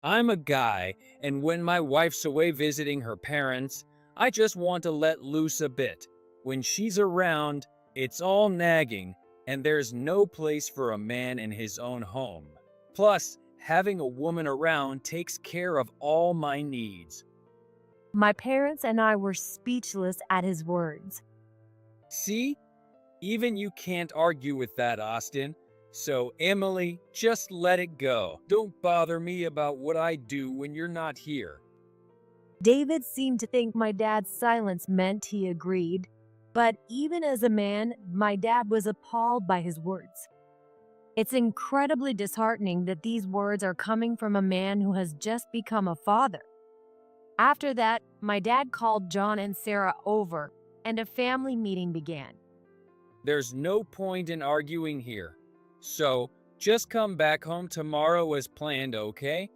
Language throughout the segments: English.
I'm a guy, and when my wife's away visiting her parents, I just want to let loose a bit. When she's around, it's all nagging, and there's no place for a man in his own home. Plus, having a woman around takes care of all my needs. My parents and I were speechless at his words. See? Even you can't argue with that, Austin. So, Emily, just let it go. Don't bother me about what I do when you're not here. David seemed to think my dad's silence meant he agreed, but even as a man, my dad was appalled by his words. It's incredibly disheartening that these words are coming from a man who has just become a father. After that, my dad called John and Sarah over, and a family meeting began. There's no point in arguing here. So, just come back home tomorrow as planned, okay?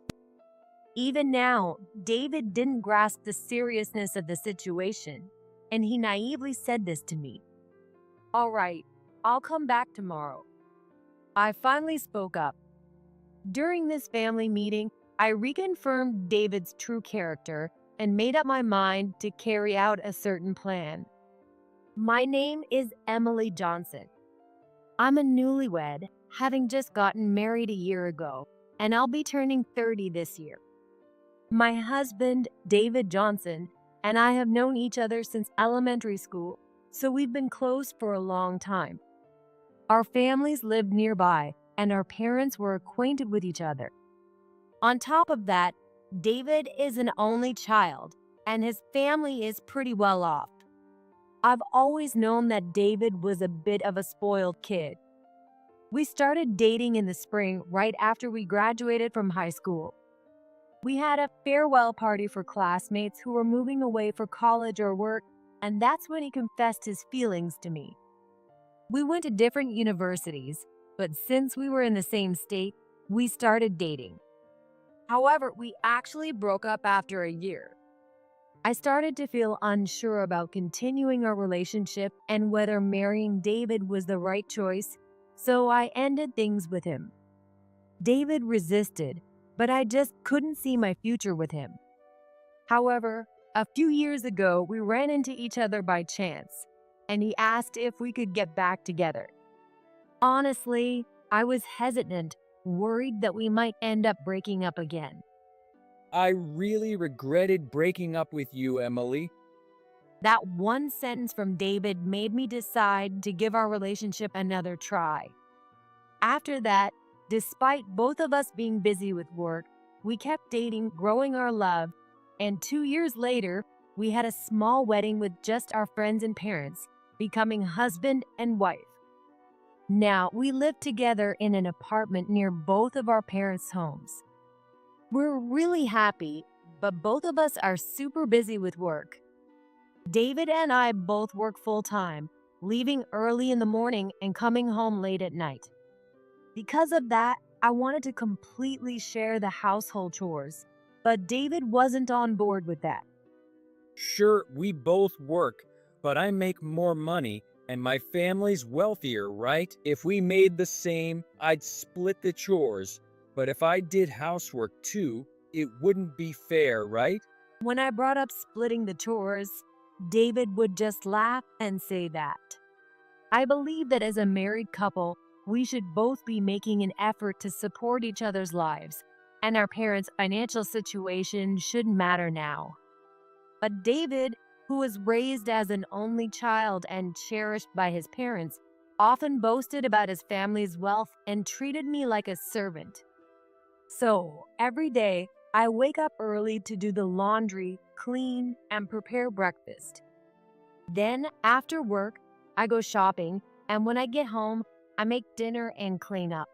Even now, David didn't grasp the seriousness of the situation, and he naively said this to me. All right, I'll come back tomorrow. I finally spoke up. During this family meeting, I reconfirmed David's true character and made up my mind to carry out a certain plan. My name is Emily Johnson. I'm a newlywed, having just gotten married a year ago, and I'll be turning 30 this year. My husband, David Johnson, and I have known each other since elementary school, so we've been close for a long time. Our families lived nearby, and our parents were acquainted with each other. On top of that, David is an only child, and his family is pretty well off. I've always known that David was a bit of a spoiled kid. We started dating in the spring right after we graduated from high school. We had a farewell party for classmates who were moving away for college or work, and that's when he confessed his feelings to me. We went to different universities, but since we were in the same state, we started dating. However, we actually broke up after a year. I started to feel unsure about continuing our relationship and whether marrying David was the right choice, so I ended things with him. David resisted, but I just couldn't see my future with him. However, a few years ago, we ran into each other by chance, and he asked if we could get back together. Honestly, I was hesitant, worried that we might end up breaking up again. I really regretted breaking up with you, Emily. That one sentence from David made me decide to give our relationship another try. After that, despite both of us being busy with work, we kept dating, growing our love, and 2 years later, we had a small wedding with just our friends and parents, becoming husband and wife. Now, we live together in an apartment near both of our parents' homes. We're really happy, but both of us are super busy with work. David and I both work full-time, leaving early in the morning and coming home late at night. Because of that, I wanted to completely share the household chores, but David wasn't on board with that. Sure, we both work, but I make more money and my family's wealthier, right? If we made the same, I'd split the chores. But if I did housework too, it wouldn't be fair, right? When I brought up splitting the chores, David would just laugh and say that. I believe that as a married couple, we should both be making an effort to support each other's lives, and our parents' financial situation shouldn't matter now. But David, who was raised as an only child and cherished by his parents, often boasted about his family's wealth and treated me like a servant. So, every day, I wake up early to do the laundry, clean, and prepare breakfast. Then, after work, I go shopping, and when I get home, I make dinner and clean up.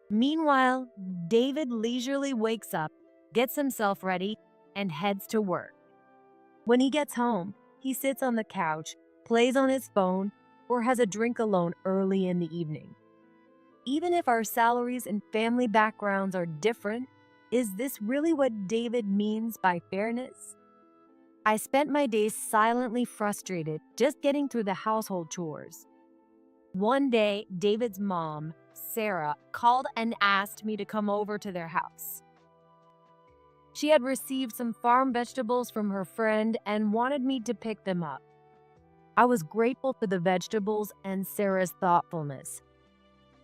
Meanwhile, David leisurely wakes up, gets himself ready, and heads to work. When he gets home, he sits on the couch, plays on his phone, or has a drink alone early in the evening. Even if our salaries and family backgrounds are different, is this really what David means by fairness? I spent my days silently frustrated, just getting through the household chores. One day, David's mom, Sarah, called and asked me to come over to their house. She had received some farm vegetables from her friend and wanted me to pick them up. I was grateful for the vegetables and Sarah's thoughtfulness.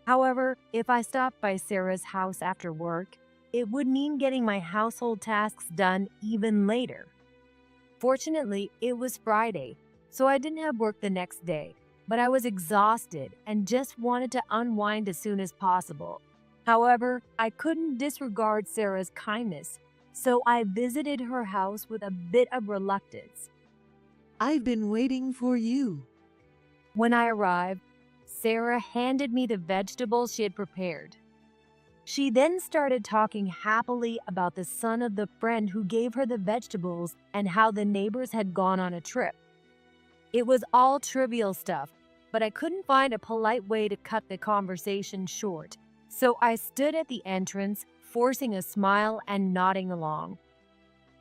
However, if I stopped by Sarah's house after work, it would mean getting my household tasks done even later. Fortunately, it was Friday, so I didn't have work the next day, but I was exhausted and just wanted to unwind as soon as possible. However, I couldn't disregard Sarah's kindness, so I visited her house with a bit of reluctance. I've been waiting for you. When I arrived, Sarah handed me the vegetables she had prepared. She then started talking happily about the son of the friend who gave her the vegetables and how the neighbors had gone on a trip. It was all trivial stuff, but I couldn't find a polite way to cut the conversation short, so I stood at the entrance, forcing a smile and nodding along.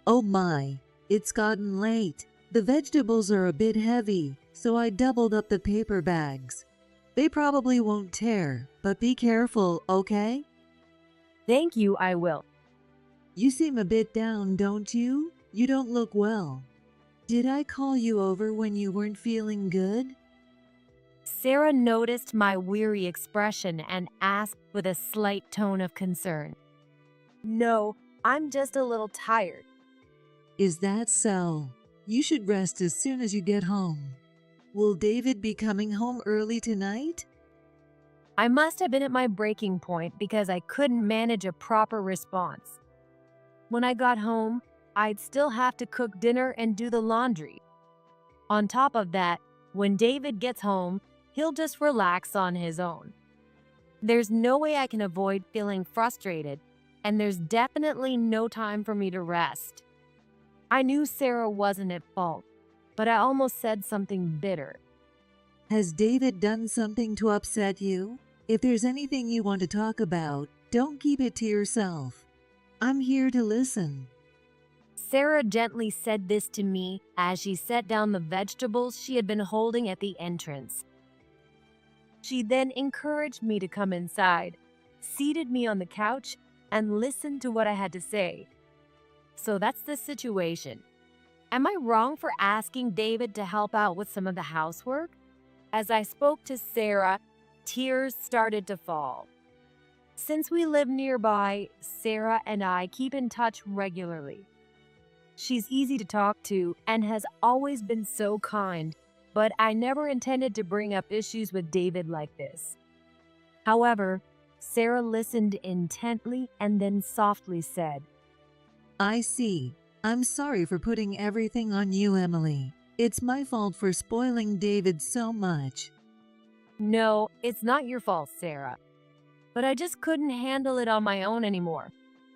Oh my, it's gotten late. The vegetables are a bit heavy, so I doubled up the paper bags. They probably won't tear, but be careful, okay? Thank you, I will. You seem a bit down, don't you? You don't look well. Did I call you over when you weren't feeling good? Sarah noticed my weary expression and asked with a slight tone of concern. No, I'm just a little tired. Is that so? You should rest as soon as you get home. Will David be coming home early tonight? I must have been at my breaking point because I couldn't manage a proper response. When I got home, I'd still have to cook dinner and do the laundry. On top of that, when David gets home, he'll just relax on his own. There's no way I can avoid feeling frustrated, and there's definitely no time for me to rest. I knew Sarah wasn't at fault, but I almost said something bitter. Has David done something to upset you? If there's anything you want to talk about, don't keep it to yourself. I'm here to listen. Sarah gently said this to me as she set down the vegetables she had been holding at the entrance. She then encouraged me to come inside, seated me on the couch, and listened to what I had to say. So that's the situation. Am I wrong for asking David to help out with some of the housework? As I spoke to Sarah, tears started to fall. Since we live nearby, Sarah and I keep in touch regularly. She's easy to talk to and has always been so kind, but I never intended to bring up issues with David like this. However, Sarah listened intently and then softly said, I see. I'm sorry for putting everything on you, Emily. It's my fault for spoiling David so much. No, it's not your fault, Sarah. But I just couldn't handle it on my own anymore.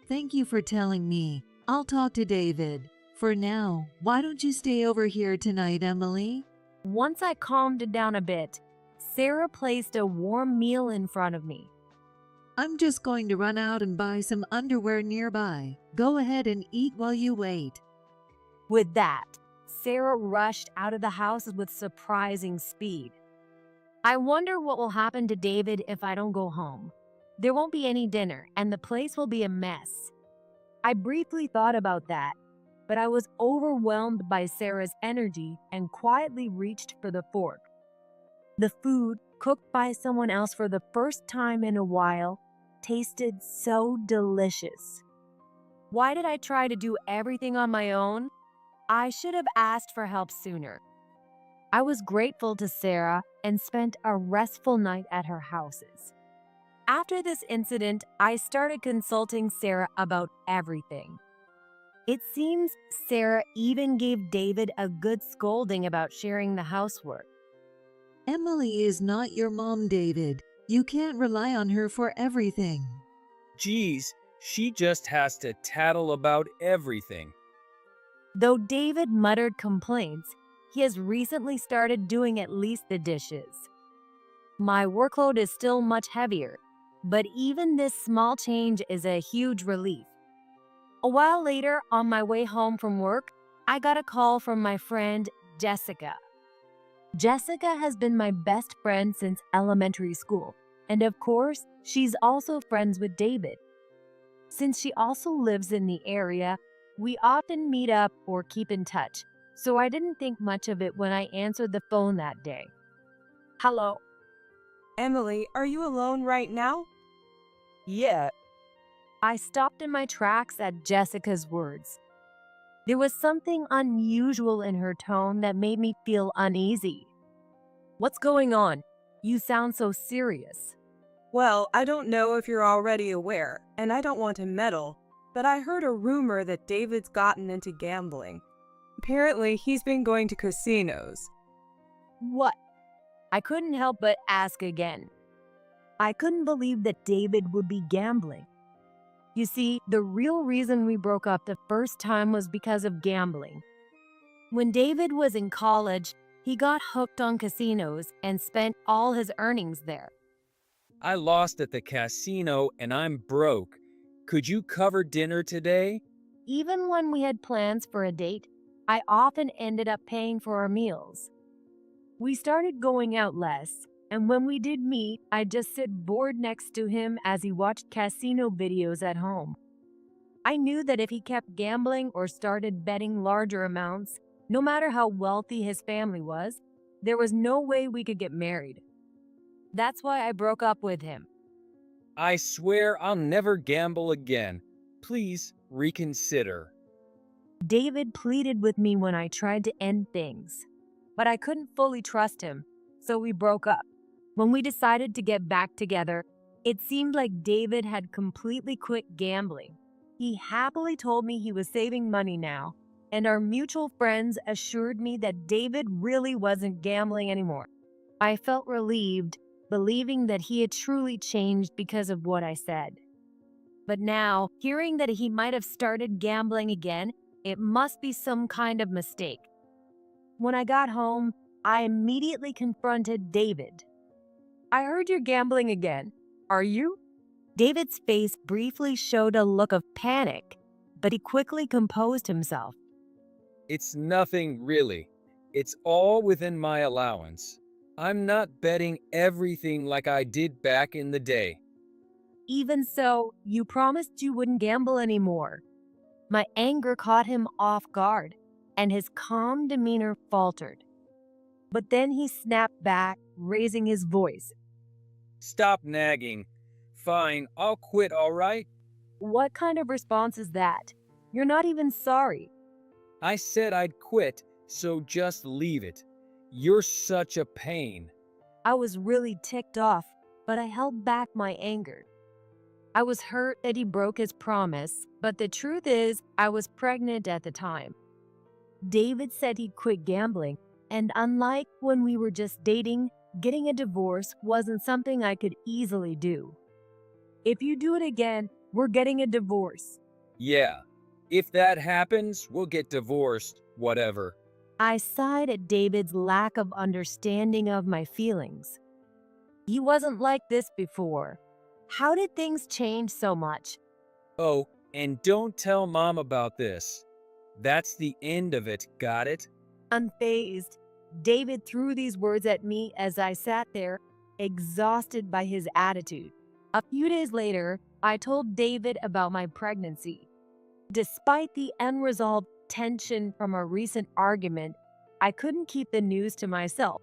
Thank you for telling me. I'll talk to David. For now, why don't you stay over here tonight, Emily? Once I calmed down a bit, Sarah placed a warm meal in front of me. I'm just going to run out and buy some underwear nearby. Go ahead and eat while you wait. With that, Sarah rushed out of the house with surprising speed. I wonder what will happen to David if I don't go home. There won't be any dinner, and the place will be a mess. I briefly thought about that, but I was overwhelmed by Sarah's energy and quietly reached for the fork. The food, cooked by someone else for the first time in a while, tasted so delicious. Why did I try to do everything on my own? I should have asked for help sooner. I was grateful to Sarah and spent a restful night at her houses. After this incident, I started consulting Sarah about everything. It seems Sarah even gave David a good scolding about sharing the housework. Emily is not your mom, David. You can't rely on her for everything. Geez, she just has to tattle about everything. Though David muttered complaints, he has recently started doing at least the dishes. My workload is still much heavier, but even this small change is a huge relief. A while later, on my way home from work, I got a call from my friend Jessica. Jessica has been my best friend since elementary school, and of course, she's also friends with David. Since she also lives in the area, we often meet up or keep in touch, so I didn't think much of it when I answered the phone that day. Hello. Emily, are you alone right now? Yeah. I stopped in my tracks at Jessica's words. There was something unusual in her tone that made me feel uneasy. What's going on? You sound so serious. Well, I don't know if you're already aware, and I don't want to meddle, but I heard a rumor that David's gotten into gambling. Apparently, he's been going to casinos. What? I couldn't help but ask again. I couldn't believe that David would be gambling. You see, the real reason we broke up the first time was because of gambling. When David was in college, he got hooked on casinos and spent all his earnings there. I lost at the casino and I'm broke. Could you cover dinner today? Even when we had plans for a date, I often ended up paying for our meals. We started going out less, and when we did meet, I'd just sit bored next to him as he watched casino videos at home. I knew that if he kept gambling or started betting larger amounts, no matter how wealthy his family was, there was no way we could get married. That's why I broke up with him. I swear I'll never gamble again. Please reconsider. David pleaded with me when I tried to end things, but I couldn't fully trust him, so we broke up. When we decided to get back together, it seemed like David had completely quit gambling. He happily told me he was saving money now, and our mutual friends assured me that David really wasn't gambling anymore. I felt relieved, believing that he had truly changed because of what I said. But now, hearing that he might have started gambling again, it must be some kind of mistake. When I got home, I immediately confronted David. I heard you're gambling again. Are you? David's face briefly showed a look of panic, but he quickly composed himself. It's nothing really. It's all within my allowance. I'm not betting everything like I did back in the day. Even so, you promised you wouldn't gamble anymore. My anger caught him off guard, and his calm demeanor faltered. But then he snapped back, raising his voice. Stop nagging. Fine, I'll quit, all right? What kind of response is that? You're not even sorry. I said I'd quit, so just leave it. You're such a pain. I was really ticked off, but I held back my anger. I was hurt that he broke his promise, but the truth is, I was pregnant at the time. David said he'd quit gambling, and unlike when we were just dating, getting a divorce wasn't something I could easily do. If you do it again, we're getting a divorce. Yeah, if that happens, we'll get divorced, whatever. I sighed at David's lack of understanding of my feelings. He wasn't like this before. How did things change so much? Oh, and don't tell Mom about this. That's the end of it, got it? Unfazed, David threw these words at me as I sat there, exhausted by his attitude. A few days later, I told David about my pregnancy. Despite the unresolved tension from a recent argument, I couldn't keep the news to myself.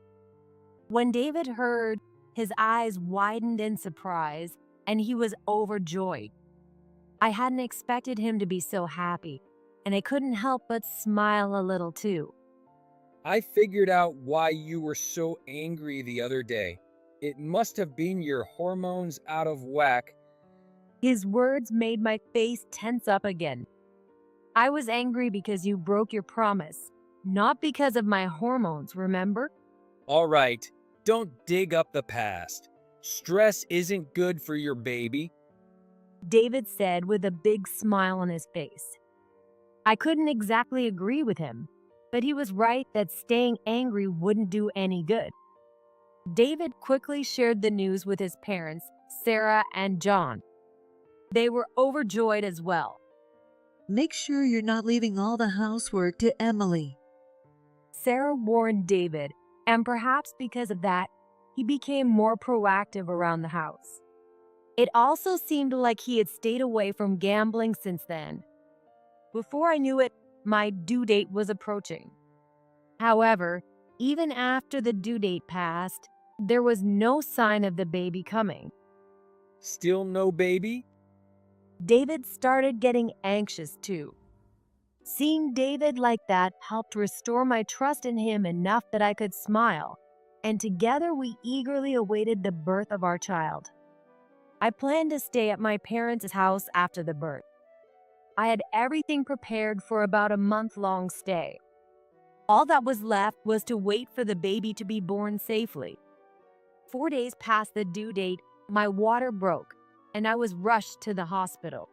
When David heard, his eyes widened in surprise, and he was overjoyed. I hadn't expected him to be so happy, and I couldn't help but smile a little too. I figured out why you were so angry the other day. It must have been your hormones out of whack. His words made my face tense up again. I was angry because you broke your promise, not because of my hormones, remember? All right, don't dig up the past. Stress isn't good for your baby. David said with a big smile on his face. I couldn't exactly agree with him, but he was right that staying angry wouldn't do any good. David quickly shared the news with his parents, Sarah and John. They were overjoyed as well. Make sure you're not leaving all the housework to Emily. Sarah warned David, and perhaps because of that, he became more proactive around the house. It also seemed like he had stayed away from gambling since then. Before I knew it, my due date was approaching. However, even after the due date passed, there was no sign of the baby coming. Still no baby? David started getting anxious too. Seeing David like that helped restore my trust in him enough that I could smile, and together we eagerly awaited the birth of our child. I planned to stay at my parents' house after the birth. I had everything prepared for about a month-long stay. All that was left was to wait for the baby to be born safely. 4 days past the due date, my water broke, and I was rushed to the hospital.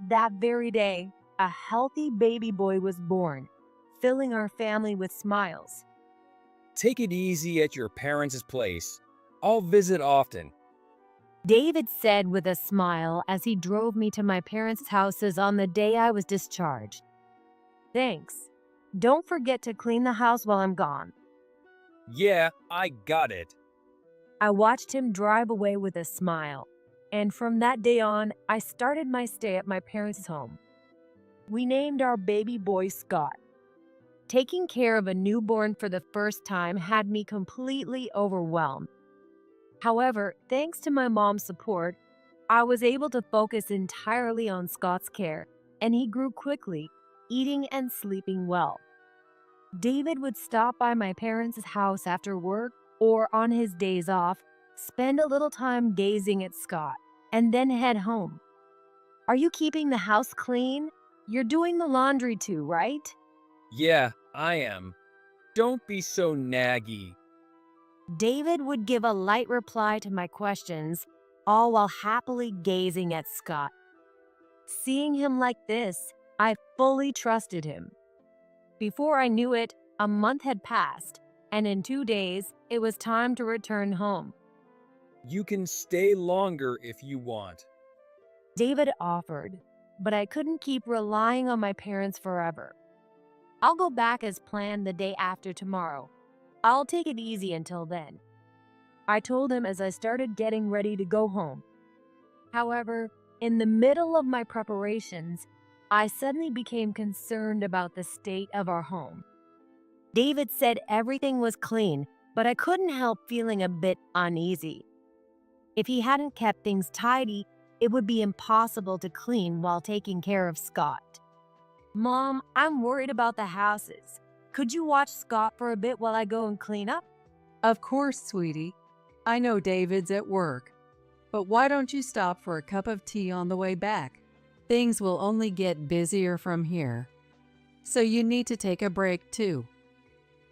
That very day, a healthy baby boy was born, filling our family with smiles. Take it easy at your parents' place. I'll visit often. David said with a smile as he drove me to my parents' houses on the day I was discharged. Thanks. Don't forget to clean the house while I'm gone. Yeah, I got it. I watched him drive away with a smile, and from that day on, I started my stay at my parents' home. We named our baby boy Scott. Taking care of a newborn for the first time had me completely overwhelmed. However, thanks to my mom's support, I was able to focus entirely on Scott's care, and he grew quickly, eating and sleeping well. David would stop by my parents' house after work or on his days off, spend a little time gazing at Scott, and then head home. Are you keeping the house clean? You're doing the laundry too, right? Yeah, I am. Don't be so naggy. David would give a light reply to my questions, all while happily gazing at Scott. Seeing him like this, I fully trusted him. Before I knew it, a month had passed, and in 2 days, it was time to return home. You can stay longer if you want. David offered, but I couldn't keep relying on my parents forever. I'll go back as planned the day after tomorrow. I'll take it easy until then, I told him as I started getting ready to go home. However, in the middle of my preparations, I suddenly became concerned about the state of our home. David said everything was clean, but I couldn't help feeling a bit uneasy. If he hadn't kept things tidy, it would be impossible to clean while taking care of Scott. Mom, I'm worried about the houses. Could you watch Scott for a bit while I go and clean up? Of course, sweetie. I know David's at work, but why don't you stop for a cup of tea on the way back? Things will only get busier from here, so you need to take a break too.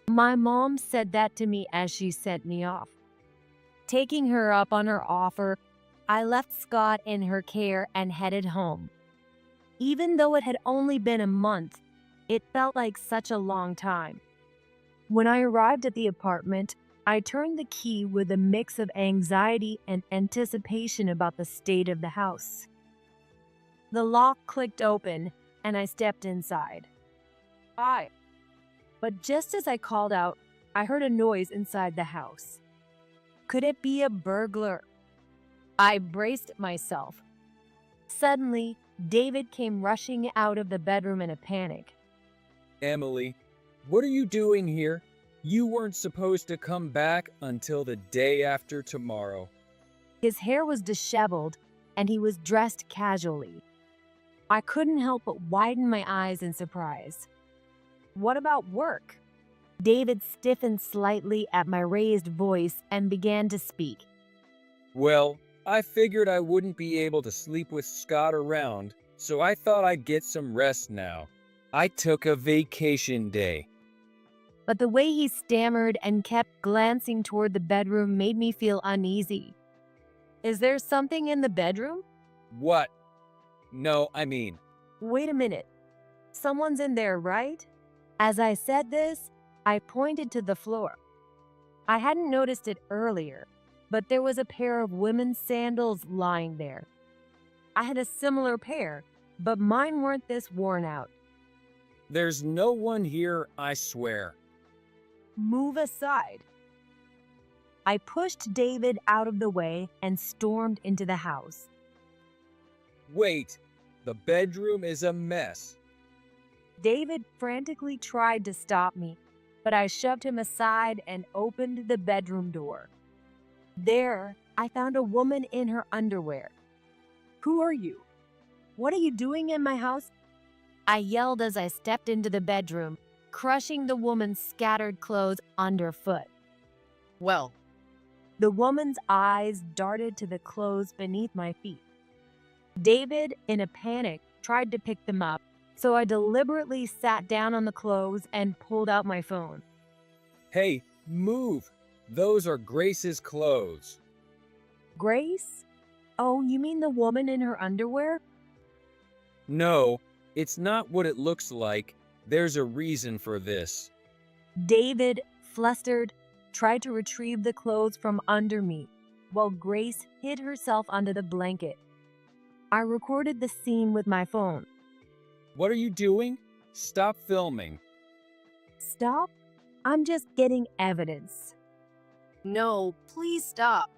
My mom said that to me as she sent me off. Taking her up on her offer, I left Scott in her care and headed home. Even though it had only been a month, it felt like such a long time. When I arrived at the apartment, I turned the key with a mix of anxiety and anticipation about the state of the house. The lock clicked open, and I stepped inside. Hi. But just as I called out, I heard a noise inside the house. Could it be a burglar? I braced myself. Suddenly, David came rushing out of the bedroom in a panic. Emily, what are you doing here? You weren't supposed to come back until the day after tomorrow. His hair was disheveled, and he was dressed casually. I couldn't help but widen my eyes in surprise. What about work? David stiffened slightly at my raised voice and began to speak. Well, I figured I wouldn't be able to sleep with Scott around, so I thought I'd get some rest now. I took a vacation day. But the way he stammered and kept glancing toward the bedroom made me feel uneasy. Is there something in the bedroom? What? No, I mean, Wait a minute. Someone's in there, right? As I said this, I pointed to the floor. I hadn't noticed it earlier, but there was a pair of women's sandals lying there. I had a similar pair, but mine weren't this worn out. there's no one here, I swear. Move aside. I pushed David out of the way and stormed into the house. Wait, the bedroom is a mess. David frantically tried to stop me, but I shoved him aside and opened the bedroom door. There, I found a woman in her underwear. "Who are you? What are you doing in my house?" I yelled as I stepped into the bedroom, crushing the woman's scattered clothes underfoot. Well, The woman's eyes darted to the clothes beneath my feet. David, in a panic, tried to pick them up, so I deliberately sat down on the clothes and pulled out my phone. Hey, move! Those are Grace's clothes. Grace? Oh, you mean the woman in her underwear? No, it's not what it looks like. There's a reason for this. David, flustered, tried to retrieve the clothes from under me, while Grace hid herself under the blanket. I recorded the scene with my phone. What are you doing? Stop filming. Stop? I'm just getting evidence. no, please stop.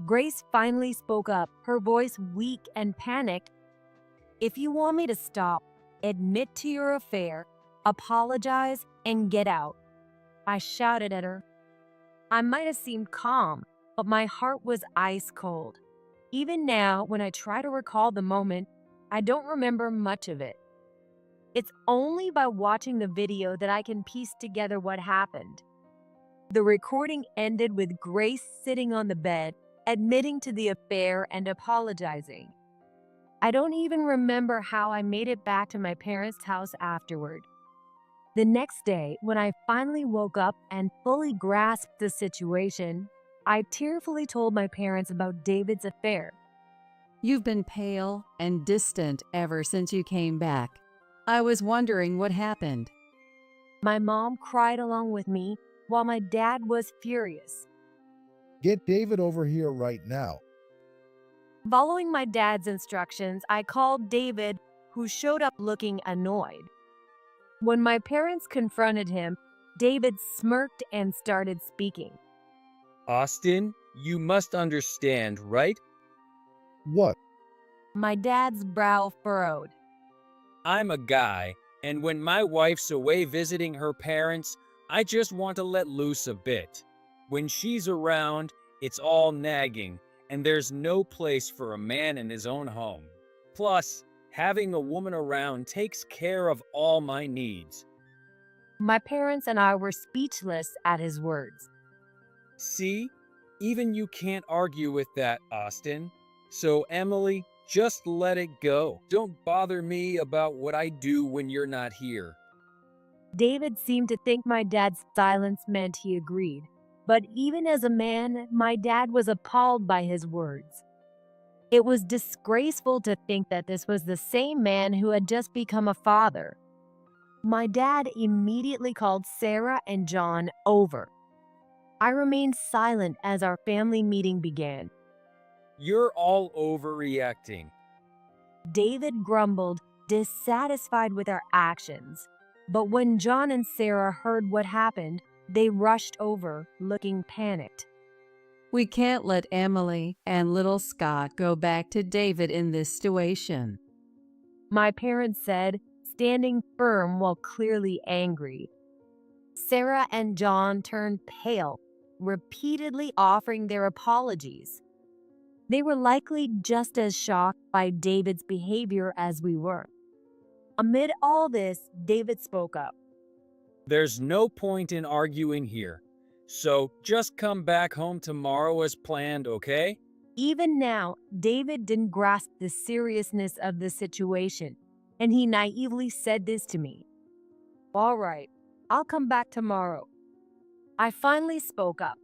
Grace finally spoke up, her voice weak and panicked. "If you want me to stop, admit to your affair, apologize, and get out." I shouted at her. I might have seemed calm, but my heart was ice cold. Even now, when I try to recall the moment, I don't remember much of it. It's only by watching the video that I can piece together what happened. The recording ended with Grace sitting on the bed, admitting to the affair and apologizing. I don't even remember how I made it back to my parents' house afterward. The next day, when I finally woke up and fully grasped the situation, I tearfully told my parents about David's affair. You've been pale and distant ever since you came back. I was wondering what happened. My mom cried along with me, while my dad was furious. Get David over here right now. Following my dad's instructions, I called David, who showed up looking annoyed. When my parents confronted him, David smirked and started speaking. Austin, you must understand, right? What? My dad's brow furrowed. I'm a guy, and when my wife's away visiting her parents, I just want to let loose a bit. When she's around, it's all nagging, and there's no place for a man in his own home. Plus, having a woman around takes care of all my needs. My parents and I were speechless at his words. See? Even you can't argue with that, Austin. So, Emily, just let it go. Don't bother me about what I do when you're not here. David seemed to think my dad's silence meant he agreed. But even as a man, my dad was appalled by his words. It was disgraceful to think that this was the same man who had just become a father. My dad immediately called Sarah and John over. I remained silent as our family meeting began. You're all overreacting. David grumbled, dissatisfied with our actions. But when John and Sarah heard what happened, they rushed over, looking panicked. We can't let Emily and little Scott go back to David in this situation. My parents said, standing firm while clearly angry. Sarah and John turned pale, repeatedly offering their apologies. They were likely just as shocked by David's behavior as we were. Amid all this, David spoke up. There's no point in arguing here. So just come back home tomorrow as planned, okay? Even now, David didn't grasp the seriousness of the situation, and he naively said this to me. "All right, I'll come back tomorrow." I finally spoke up.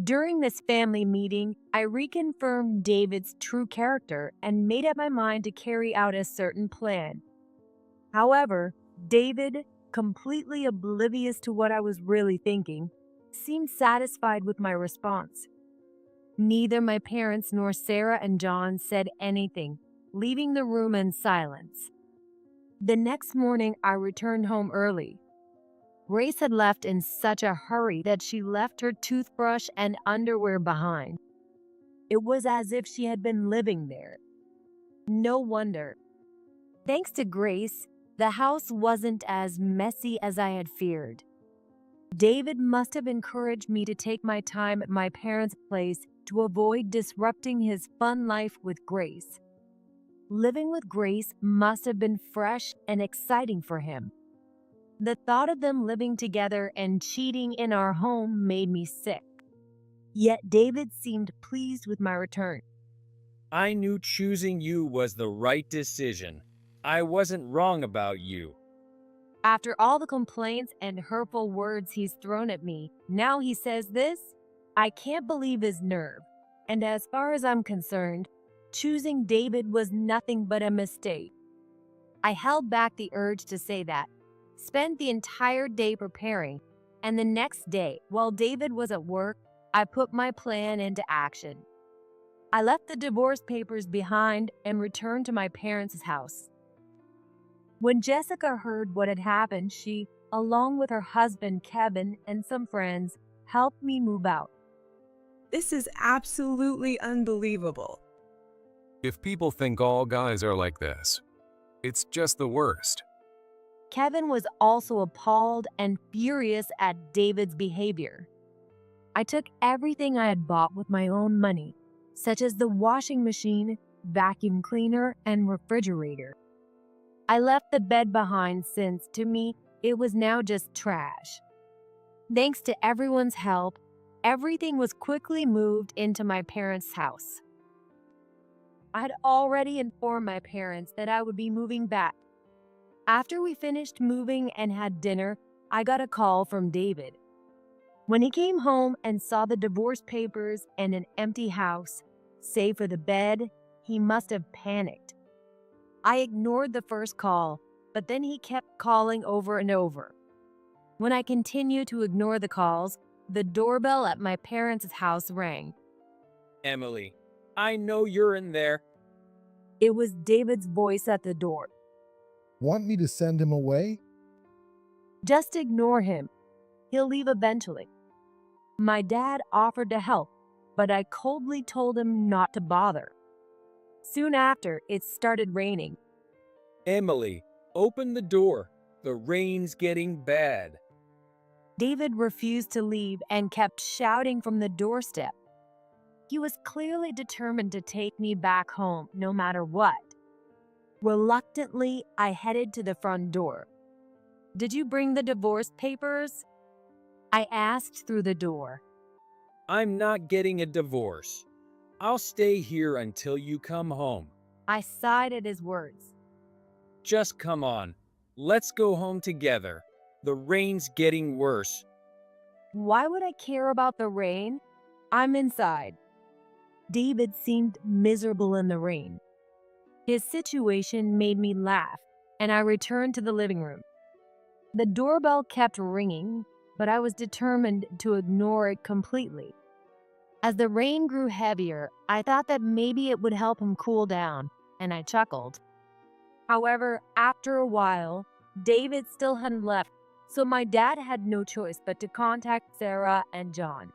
During this family meeting, I reconfirmed David's true character and made up my mind to carry out a certain plan. However, David, completely oblivious to what I was really thinking, seemed satisfied with my response. Neither my parents nor Sarah and John said anything, leaving the room in silence. The next morning, I returned home early. Grace had left in such a hurry that she left her toothbrush and underwear behind. It was as if she had been living there. No wonder. Thanks to Grace, the house wasn't as messy as I had feared. David must have encouraged me to take my time at my parents' place to avoid disrupting his fun life with Grace. Living with Grace must have been fresh and exciting for him. The thought of them living together and cheating in our home made me sick. Yet David seemed pleased with my return. I knew choosing you was the right decision. I wasn't wrong about you. After all the complaints and hurtful words he's thrown at me, now he says this? I can't believe his nerve. And as far as I'm concerned, choosing David was nothing but a mistake. I held back the urge to say that, spent the entire day preparing, and the next day, while David was at work, I put my plan into action. I left the divorce papers behind and returned to my parents' house. When Jessica heard what had happened, she, along with her husband Kevin and some friends, helped me move out. This is absolutely unbelievable. If people think all guys are like this, it's just the worst. Kevin was also appalled and furious at David's behavior. I took everything I had bought with my own money, such as the washing machine, vacuum cleaner, and refrigerator. I left the bed behind since, to me, it was now just trash. Thanks to everyone's help, everything was quickly moved into my parents' house. I had already informed my parents that I would be moving back. After we finished moving and had dinner, I got a call from David. When he came home and saw the divorce papers and an empty house, save for the bed, he must have panicked. I ignored the first call, but then he kept calling over and over. When I continued to ignore the calls, the doorbell at my parents' house rang. Emily, I know you're in there. It was David's voice at the door. Want me to send him away? Just ignore him. He'll leave eventually. My dad offered to help, but I coldly told him not to bother. Soon after, it started raining. Emily, open the door. The rain's getting bad. David refused to leave and kept shouting from the doorstep. He was clearly determined to take me back home no matter what. Reluctantly, I headed to the front door. Did you bring the divorce papers? I asked through the door. I'm not getting a divorce. I'll stay here until you come home. I sighed at his words. Just come on. Let's go home together. The rain's getting worse. Why would I care about the rain? I'm inside. David seemed miserable in the rain. His situation made me laugh, and I returned to the living room. The doorbell kept ringing, but I was determined to ignore it completely. As the rain grew heavier, I thought that maybe it would help him cool down, and I chuckled. However, after a while, David still hadn't left, so my dad had no choice but to contact Sarah and John.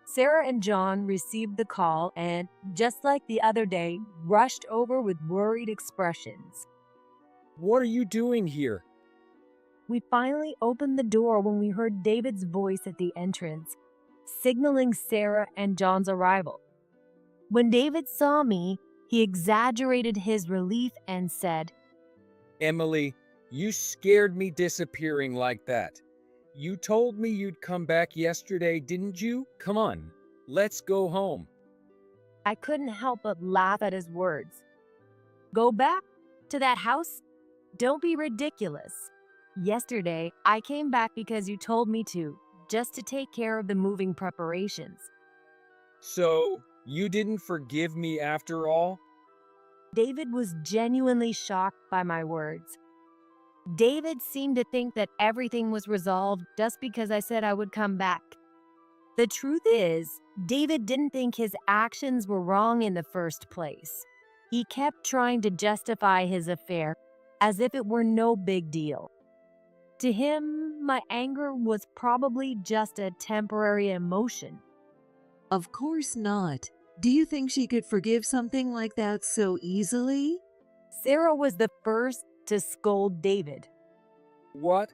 Sarah and John received the call and, just like the other day, rushed over with worried expressions. What are you doing here? We finally opened the door when we heard David's voice at the entrance, signaling Sarah and John's arrival. When David saw me, he exaggerated his relief and said, Emily, you scared me disappearing like that. You told me you'd come back yesterday, didn't you? Come on, let's go home. I couldn't help but laugh at his words. Go back to that house? Don't be ridiculous. Yesterday, I came back because you told me to, just to take care of the moving preparations. So, you didn't forgive me after all? David was genuinely shocked by my words. David seemed to think that everything was resolved just because I said I would come back. The truth is, David didn't think his actions were wrong in the first place. He kept trying to justify his affair as if it were no big deal. To him, my anger was probably just a temporary emotion. Of course not. Do you think she could forgive something like that so easily? Sarah was the first to scold David. What?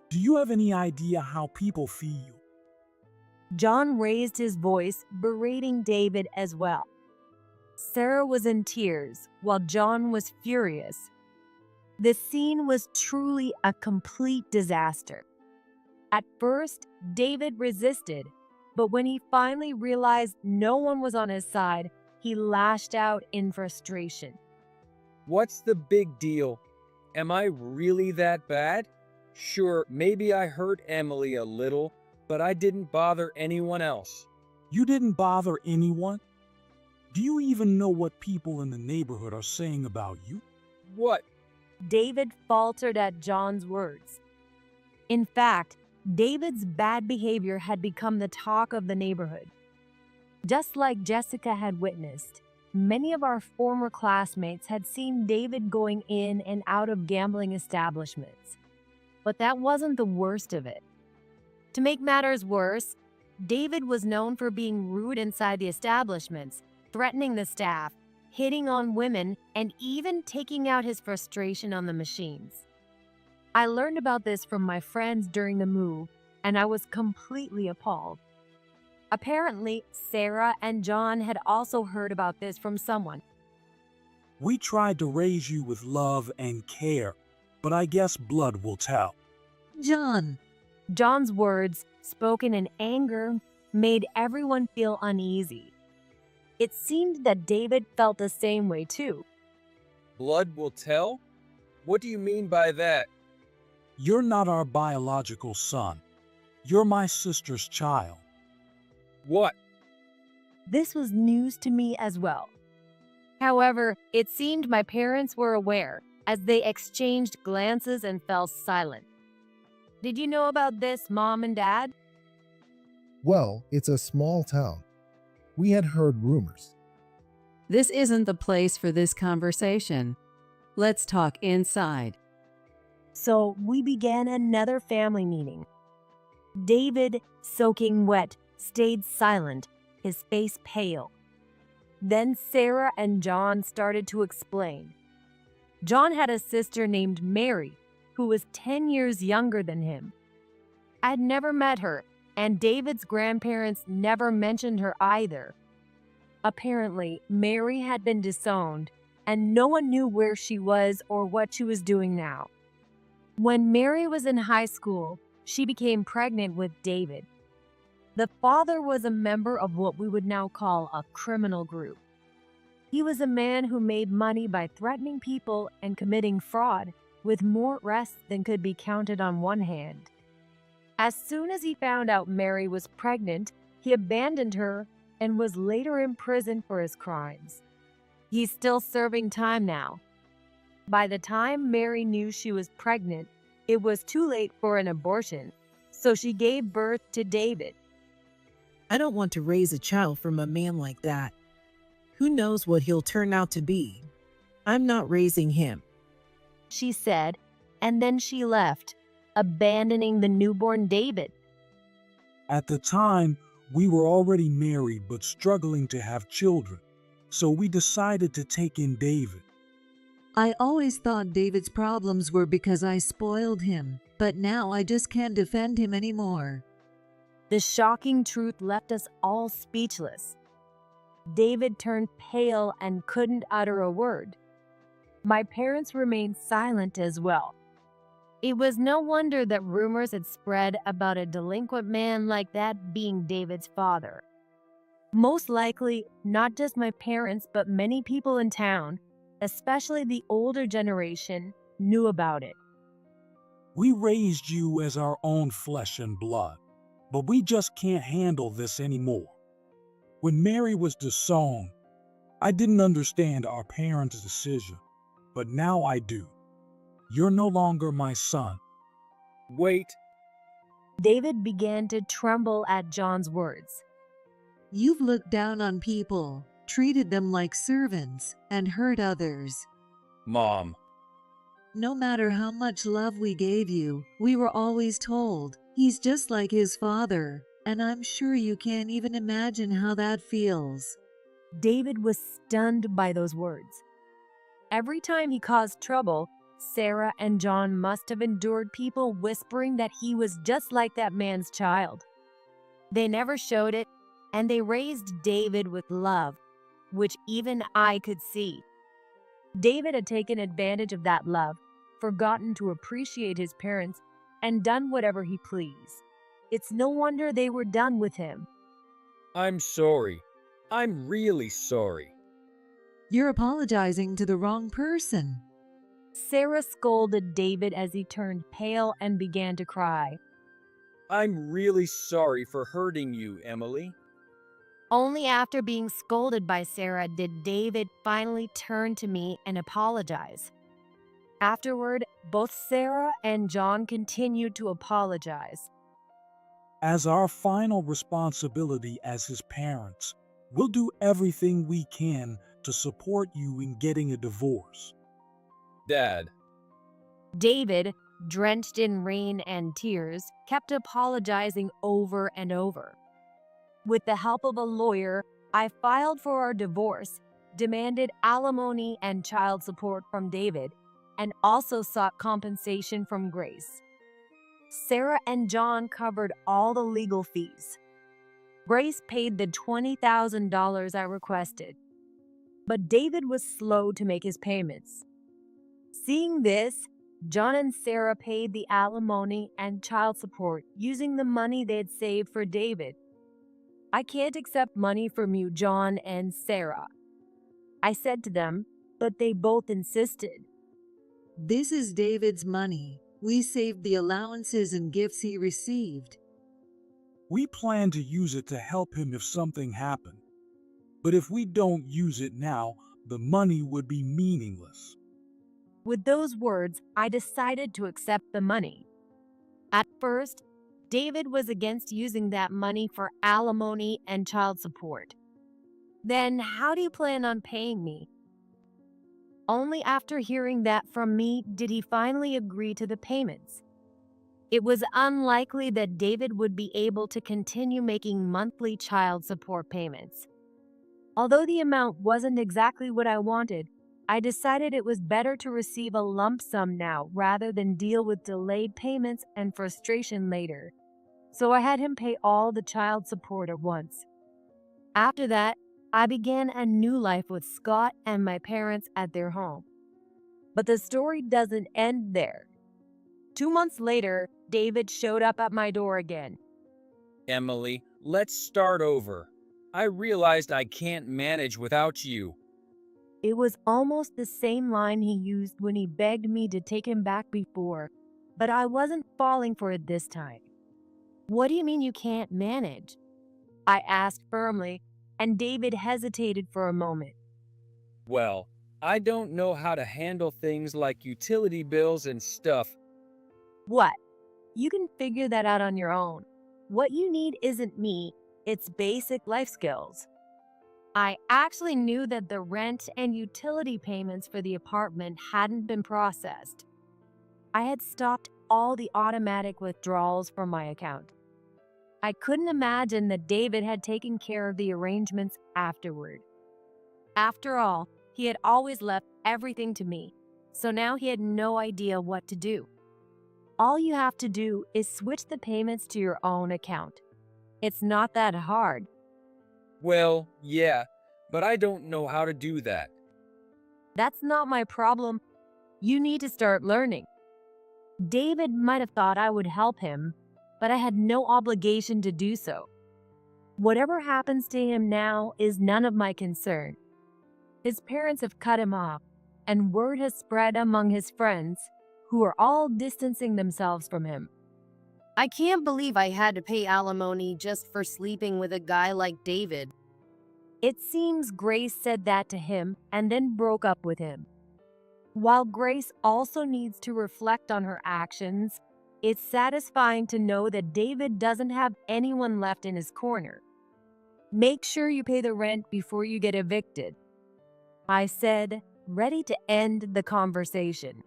Do you have any idea how people feel? John raised his voice, berating David as well. Sarah was in tears, while John was furious. The scene was truly a complete disaster. At first, David resisted, but when he finally realized no one was on his side, he lashed out in frustration. What's the big deal? Am I really that bad? Sure, maybe I hurt Emily a little, but I didn't bother anyone else. You didn't bother anyone? Do you even know what people in the neighborhood are saying about you? What? David faltered at John's words. In fact, David's bad behavior had become the talk of the neighborhood. Just like Jessica had witnessed, many of our former classmates had seen David going in and out of gambling establishments. But that wasn't the worst of it. To make matters worse, David was known for being rude inside the establishments, threatening the staff, hitting on women, and even taking out his frustration on the machines. I learned about this from my friends during the move, and I was completely appalled. Apparently, Sarah and John had also heard about this from someone. We tried to raise you with love and care, but I guess blood will tell. John, John's words, spoken in anger, made everyone feel uneasy. It seemed that David felt the same way too. Blood will tell? What do you mean by that? You're not our biological son. You're my sister's child. What? This was news to me as well. However, it seemed my parents were aware, as they exchanged glances and fell silent. Did you know about this, Mom and Dad? Well, it's a small town. We had heard rumors. This isn't the place for this conversation. Let's talk inside. So we began another family meeting. David, soaking wet, stayed silent, his face pale. Then Sarah and John started to explain. John had a sister named Mary, who was 10 years younger than him. I'd never met her, and David's grandparents never mentioned her either. Apparently, Mary had been disowned, and no one knew where she was or what she was doing now. When Mary was in high school, she became pregnant with David. The father was a member of what we would now call a criminal group. He was a man who made money by threatening people and committing fraud, with more arrests than could be counted on one hand. As soon as he found out Mary was pregnant, he abandoned her and was later imprisoned for his crimes. He's still serving time now. By the time Mary knew she was pregnant, it was too late for an abortion, so she gave birth to David. I don't want to raise a child from a man like that. Who knows what he'll turn out to be? I'm not raising him, she said, and then she left, abandoning the newborn David. At the time, we were already married but struggling to have children, so we decided to take in David. I always thought David's problems were because I spoiled him, but now I just can't defend him anymore. The shocking truth left us all speechless. David turned pale and couldn't utter a word. My parents remained silent as well. It was no wonder that rumors had spread about a delinquent man like that being David's father. Most likely, not just my parents, but many people in town, especially the older generation, knew about it. We raised you as our own flesh and blood, but we just can't handle this anymore. When Mary was disowned, I didn't understand our parents' decision, but now I do. You're no longer my son. Wait. David began to tremble at John's words. You've looked down on people, treated them like servants, and hurt others. Mom. No matter how much love we gave you, we were always told, he's just like his father. And I'm sure you can't even imagine how that feels. David was stunned by those words. Every time he caused trouble, Sarah and John must have endured people whispering that he was just like that man's child. They never showed it, and they raised David with love, which even I could see. David had taken advantage of that love, forgotten to appreciate his parents, and done whatever he pleased. It's no wonder they were done with him. I'm sorry. I'm really sorry. You're apologizing to the wrong person. Sarah scolded David as he turned pale and began to cry. I'm really sorry for hurting you, Emily. Only after being scolded by Sarah did David finally turn to me and apologize. Afterward, both Sarah and John continued to apologize. As our final responsibility as his parents, we'll do everything we can to support you in getting a divorce. Dad, David, drenched in rain and tears, kept apologizing over and over. With the help of a lawyer, I filed for our divorce, demanded alimony and child support from David, and also sought compensation from Grace. Sarah and John covered all the legal fees. Grace paid the $20,000 I requested, but David was slow to make his payments. Seeing this, John and Sarah paid the alimony and child support using the money they'd saved for David. I can't accept money from you, John and Sarah, I said to them, but they both insisted. This is David's money. We saved the allowances and gifts he received. We plan to use it to help him if something happened. But if we don't use it now, the money would be meaningless. With those words, I decided to accept the money. At first, David was against using that money for alimony and child support. Then, how do you plan on paying me? Only after hearing that from me did he finally agree to the payments. It was unlikely that David would be able to continue making monthly child support payments. Although the amount wasn't exactly what I wanted, I decided it was better to receive a lump sum now rather than deal with delayed payments and frustration later. So I had him pay all the child support at once. After that, I began a new life with Scott and my parents at their home. But the story doesn't end there. 2 months later, David showed up at my door again. Emily, let's start over. I realized I can't manage without you. It was almost the same line he used when he begged me to take him back before, but I wasn't falling for it this time. What do you mean you can't manage? I asked firmly, and David hesitated for a moment. Well, I don't know how to handle things like utility bills and stuff. What? You can figure that out on your own. What you need isn't me, it's basic life skills. I actually knew that the rent and utility payments for the apartment hadn't been processed. I had stopped all the automatic withdrawals from my account. I couldn't imagine that David had taken care of the arrangements afterward. After all, he had always left everything to me, so now he had no idea what to do. All you have to do is switch the payments to your own account. It's not that hard. Well, yeah, but I don't know how to do that. That's not my problem. You need to start learning. David might have thought I would help him, but I had no obligation to do so. Whatever happens to him now is none of my concern. His parents have cut him off, and word has spread among his friends, who are all distancing themselves from him. I can't believe I had to pay alimony just for sleeping with a guy like David. It seems Grace said that to him and then broke up with him. While Grace also needs to reflect on her actions, it's satisfying to know that David doesn't have anyone left in his corner. Make sure you pay the rent before you get evicted, I said, ready to end the conversation.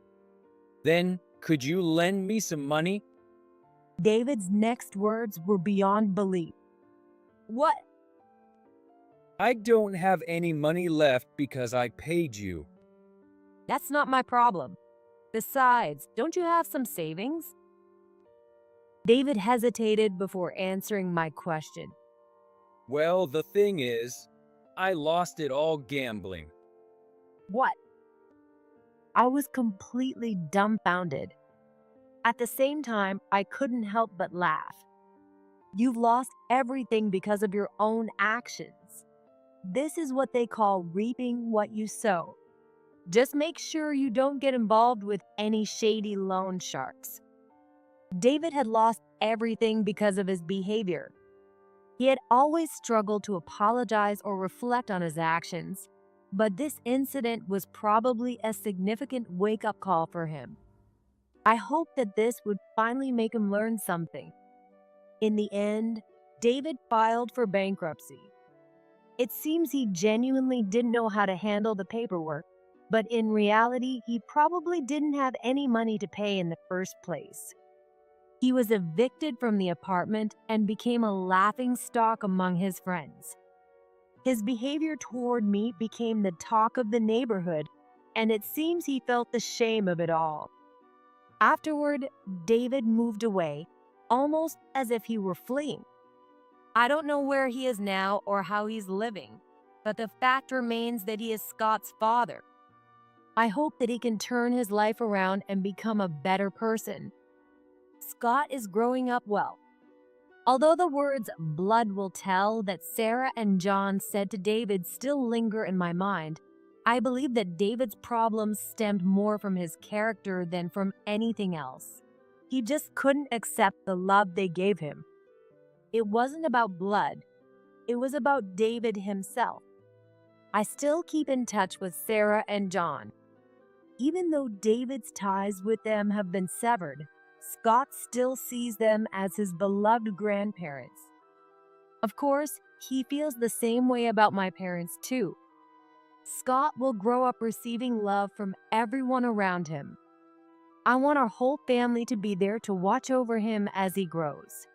Then, could you lend me some money? David's next words were beyond belief. What? I don't have any money left because I paid you. That's not my problem. Besides, don't you have some savings? David hesitated before answering my question. Well, the thing is, I lost it all gambling. What? I was completely dumbfounded. At the same time, I couldn't help but laugh. You've lost everything because of your own actions. This is what they call reaping what you sow. Just make sure you don't get involved with any shady loan sharks. David had lost everything because of his behavior. He had always struggled to apologize or reflect on his actions, but this incident was probably a significant wake-up call for him. I hoped that this would finally make him learn something. In the end, David filed for bankruptcy. It seems he genuinely didn't know how to handle the paperwork, but in reality, he probably didn't have any money to pay in the first place. He was evicted from the apartment and became a laughingstock among his friends. His behavior toward me became the talk of the neighborhood, and it seems he felt the shame of it all. Afterward, David moved away, almost as if he were fleeing. I don't know where he is now or how he's living, but the fact remains that he is Scott's father. I hope that he can turn his life around and become a better person. Scott is growing up well. Although the words "blood will tell" that Sarah and John said to David still linger in my mind, I believe that David's problems stemmed more from his character than from anything else. He just couldn't accept the love they gave him. It wasn't about blood. It was about David himself. I still keep in touch with Sarah and John. Even though David's ties with them have been severed, Scott still sees them as his beloved grandparents. Of course, he feels the same way about my parents too. Scott will grow up receiving love from everyone around him. I want our whole family to be there to watch over him as he grows.